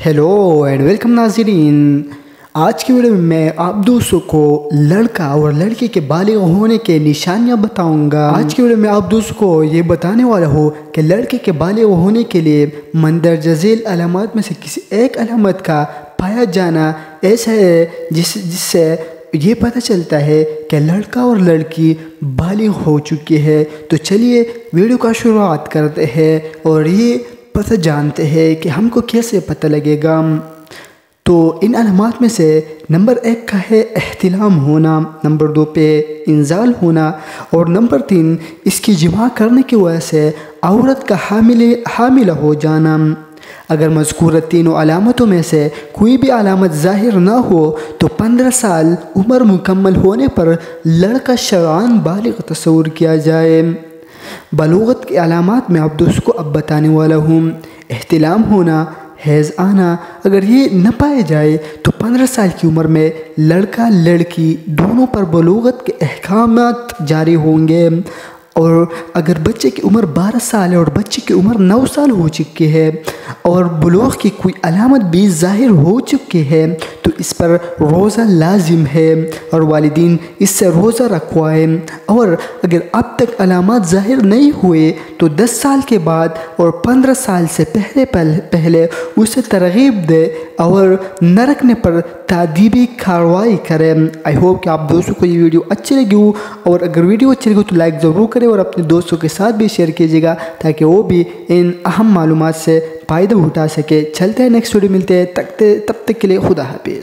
Hello and welcome नाज़रीन। आज की वीडियो में मैं आप दोस्तों को लड़का और लड़की के बालिग होने के निशानियां बताऊंगा। आज की वीडियो में आप दोस्तों को ये बताने वाला हूँ कि लड़के के बालिग होने के लिए मंदरजा झेल अलामत में से किसी एक अलामत का पाया जाना ऐसा है जिससे ये पता चलता है कि लड़का और लड़की बालिग हो चुके हैं। तो चलिए वीडियो का शुरुआत करते हैं और ये पता जानते हैं कि हमको कैसे पता लगेगा। तो इन अलामात में से नंबर 1 का है एहतिलाम होना, नंबर 2 पे इंजाल होना और नंबर 3 इसकी जिमा करने की वजह से औरत का हामिला हो जाना। अगर मज़कूर तीनों अलामतों में से कोई भी अलामत ज़ाहिर ना हो तो 15 साल उम्र मुकम्मल होने पर लड़का शरआन बालिग तस्वुर किया जाए। बलूगत की अलामात में आप दोस्तों को अब बताने वाला हूँ। एहतिलाम होना, हैज़ आना, अगर ये न पाए जाए तो 15 साल की उम्र में लड़का लड़की दोनों पर बलूगत के अहकामात जारी होंगे। और अगर बच्चे की उम्र 12 साल है और बच्चे की उम्र 9 साल हो चुकी है और बुलूग की कोई अलामत भी ज़ाहिर हो चुकी है तो इस पर रोज़ा लाजिम है और वालिदीन इससे रोज़ा रखवाएं। और अगर अब तक अलामत ज़ाहिर नहीं हुए तो 10 साल के बाद और 15 साल से पहले उसे तरगीब दे और न रखने पर तादीबी कार्रवाई करें। आई होप कि आप दोस्तों को ये वीडियो अच्छी लगी हो और अगर वीडियो अच्छी लगी तो लाइक ज़रूर करें और अपने दोस्तों के साथ भी शेयर कीजिएगा ताकि वो भी इन अहम मालूमात से फ़ायदा उठा सके। चलते हैं नेक्स्ट वीडियो मिलते हैं, तब तक के लिए खुदा हाफिज़।